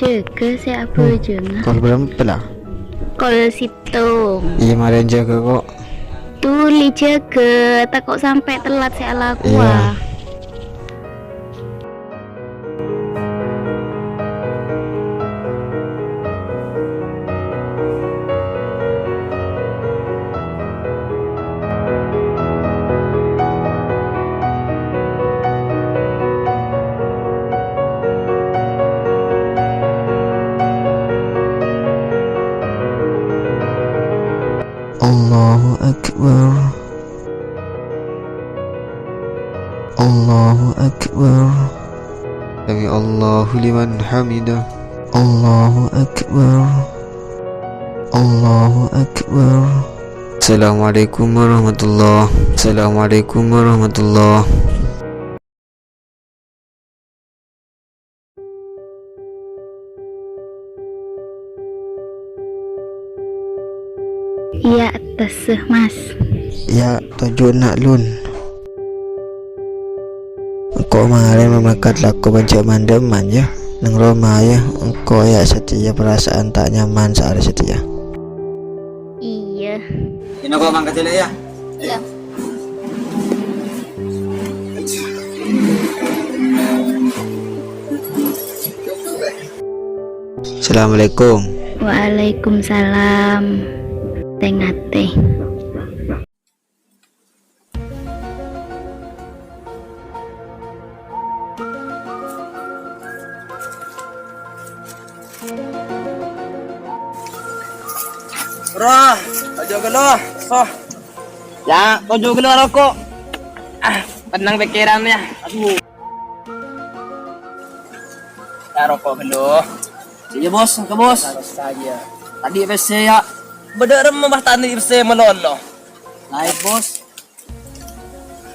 Jaga saya apa jangan. Kau berapa lah? Kol situng. Iya maren jaga kok. Tuli jaga, takut sampai telat saya laku. Iya. Allahu Akbar. Allahu Akbar. Sami Allahu liman hamidah. Allahu Akbar. Allahu Akbar. Assalamualaikum warahmatullahi. Assalamualaikum warahmatullahi. Iya atas mas. Ya tujuh nak lun. Engkau kemarin memakat laku bancik mandeman ya. Neng Roma ya. Engkau ya setia perasaan tak nyaman saat setia. Iya. Ini kau mangkat dulu ya. Iya. Assalamualaikum. Waalaikumsalam. Tengate. Roh, tujuh gelo. So. Ya, tujuh gelo rokok. Tenang pikirannya. Aduh. Ya rokok gelo. Iya bos, ke bos. Harus saja. Tadi PC ya. Bener membah tani PC melolo. Naik bos.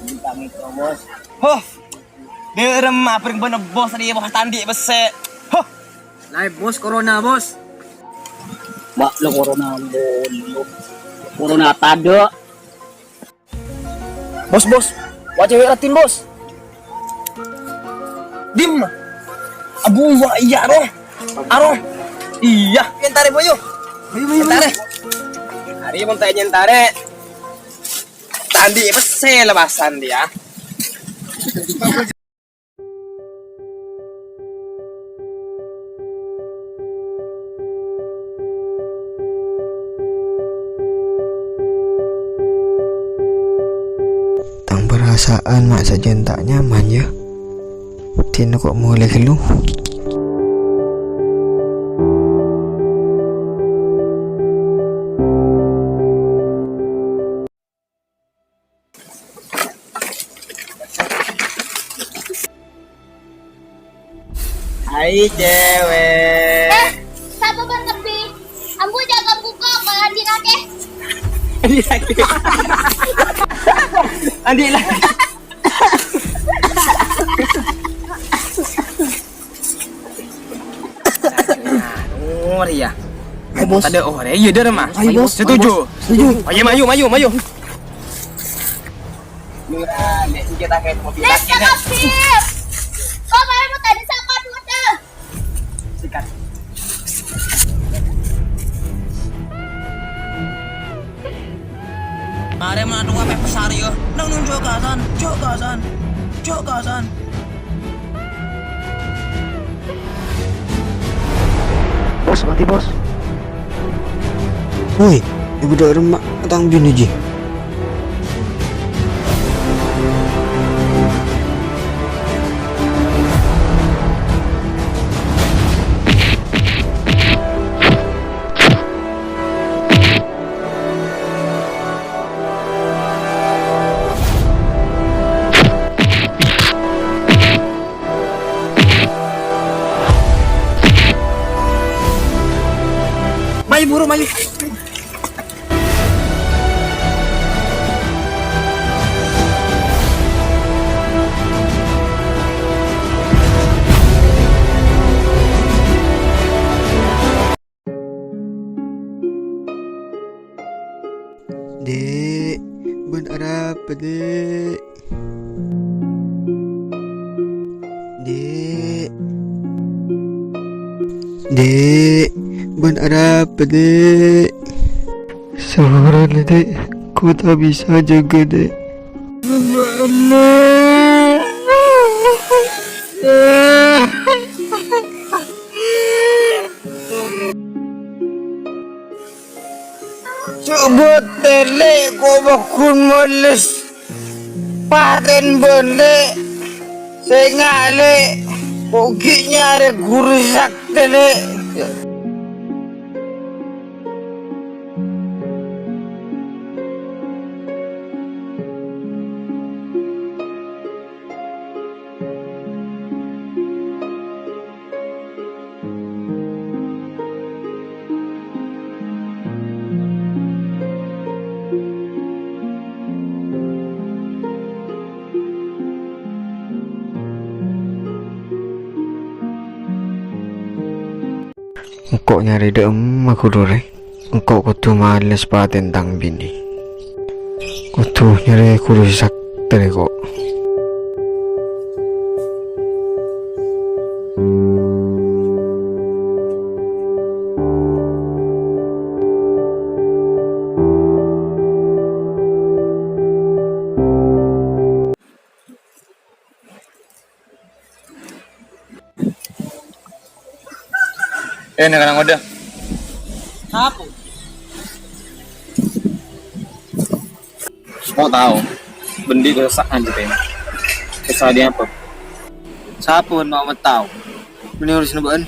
Bintang itu bos. Hoh. Bener mah pering bener bos tadi membah tani PC. Hoh. Naik bos corona bos. Mbak lo corona lo. Corona tado. Bos bos. Wajah weratin bos. Dim. Abu wa iya roh. Aroh. Iya, nyentare boyo. Boyo nyentare. Hari mau tanya nyentare. Tadi pese lepasan dia. Tang perasaan mak saja tak nyaman ya. Tino kok mulai keluh. Hai cewek. Satu bertepi. Ambu jaga buka kalau Andi nake. Andi lagi. Andi lagi. Oh ya. Ayo bos. Tadi oh iya dah mah. Ayo bos. Setuju. Setuju. Maju. Murah, nek kita kayak mobil lagi dah. Kau mau tadi sama dulu. Sikat. Mare mana dua pesar yo. Nang nunjuk gasan. Bos mati bos. Woi, ibu dak remak tang bini ji. Maju buru maju. Dek, ben ada apa dek? Dek, Dek, ban ada apa dek? Sabaran dek, ku tak bisa jaga dek. Coba tele ko bakun moles paten bende sengale poginya ada guru sak tele. Engkau nyari dem aku dore. Engkau kudu males pa tentang bini. Kudu nyari kudu sak tere kok. Nang udah. Apa? Mau tahu? Bendi kesak anjir ini. Kesal dia apa? Siapa mau tahu? Ini urus nebaan.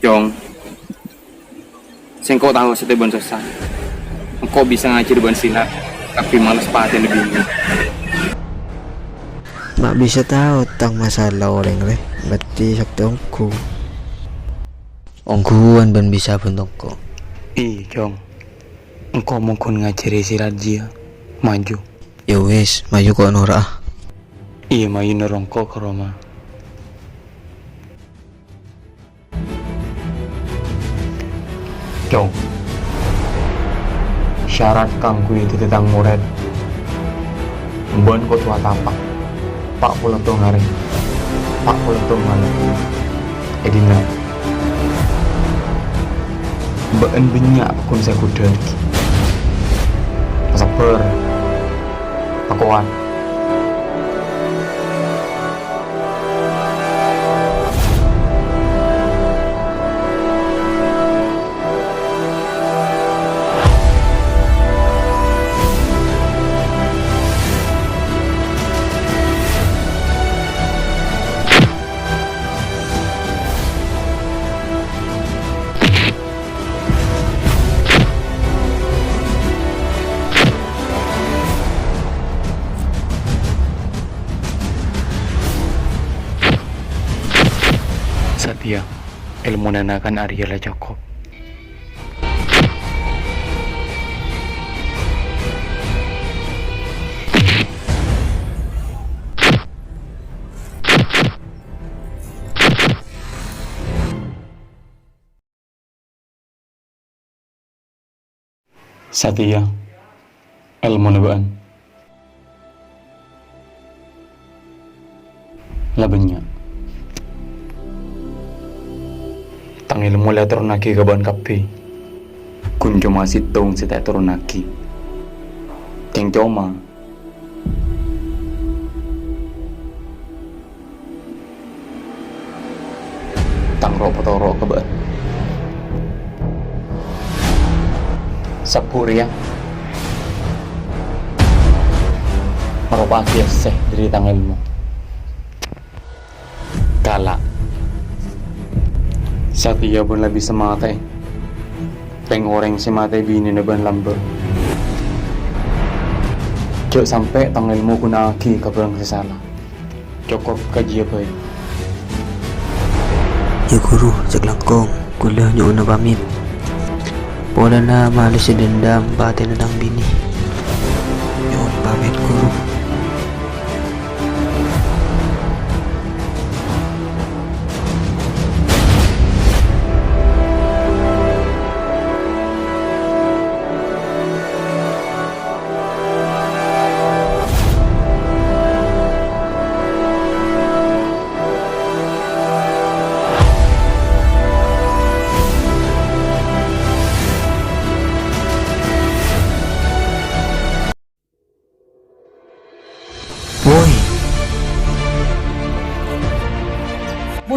Jong. Sing kau tahu setiap ban susah. Engkau bisa ngajar ban silat, tapi malas paten lebih ini. Mak bisa tahu tentang masalah orang le. Berarti sakti ongku. Ongkuan ban bisa bentukku. Jong. Engkau mungkin ngajari si Rajia maju. Ya wis, maju kok Nora. Iya maju nerongko ke Roma. Jong. Syarat kangku itu tentang murid. Mbon kau tua tapak. Pak pulang tuh ngaring. Pak pulang tuh ngaring. Edina. Mbak banyak kun saya kuda lagi. Sabar. Pakuan. Satya, ilmu nanakan Ariela cukup. Satya, ilmu nebaan. Labanya. Tang ilmu le turun lagi ke ban kapi. Kun cuma situng si tak turun lagi. Ceng coma. Tang ro potoro ke ban. Sapur ya. Merupakan seh dari tang ilmu. Kala. Satya pun lebih semate. Peng orang semate bini neban lambur. Cok sampai tang ilmu kuna aki kabarang sesala. Cukup kaji apa ya? Ya guru, cek langkong. Kuliah nyo na pamit. Pola na malas si dendam batin na ng bini. Nyo pamit guru.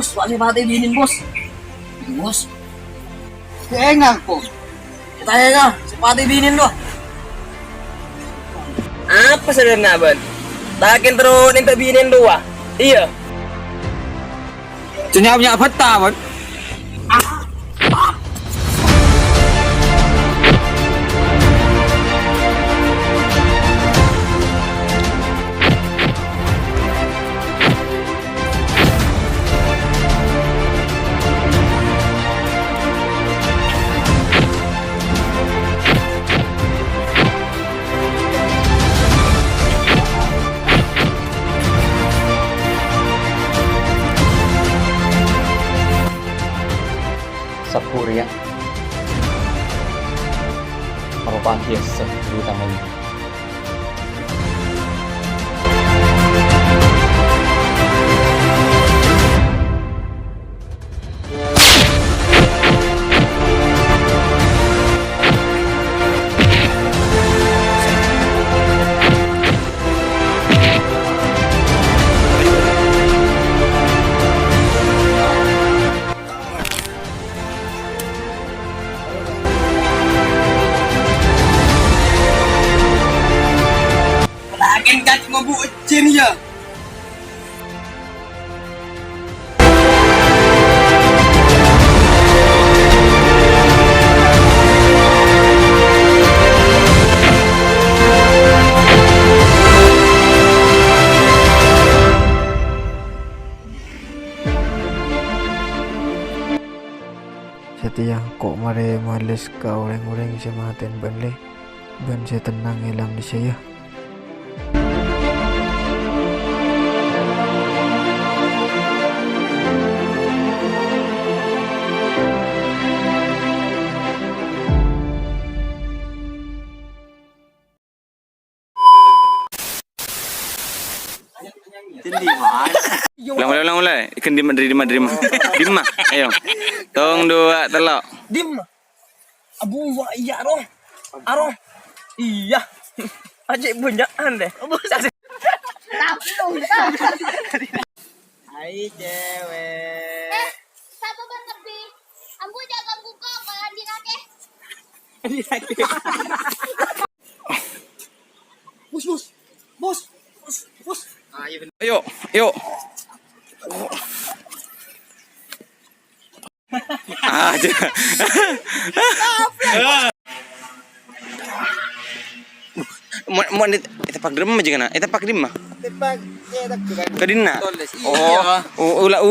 bos, wak si pati binin bos. Bos. Keengang ko. Tanya ka, si pati binin lo. Apa sebenarnya ban? Takin terus ninta binin lo ah. Iya. Cunya punya apa tahu? Sapuria merupakan hiasan di taman ini. Takin kat mabu ecin ya. Setia kok mare males ka orang-orang sa maten banle. Ban saya tenang ilang di saya. Ulang. Ikan dim. Dim. Ayo. Tong dua telok. Dim. Abu wa iya roh. Aroh. Iya. Aja bunyakan deh. Hai cewek. Satu ban lebih. Ambu jaga buka kalau dirake. Bos. Ayo. Aja. Mau itu pak drem aja kana? Itu pak drem mah? Tepak ya tak Kadina. Oh, ulah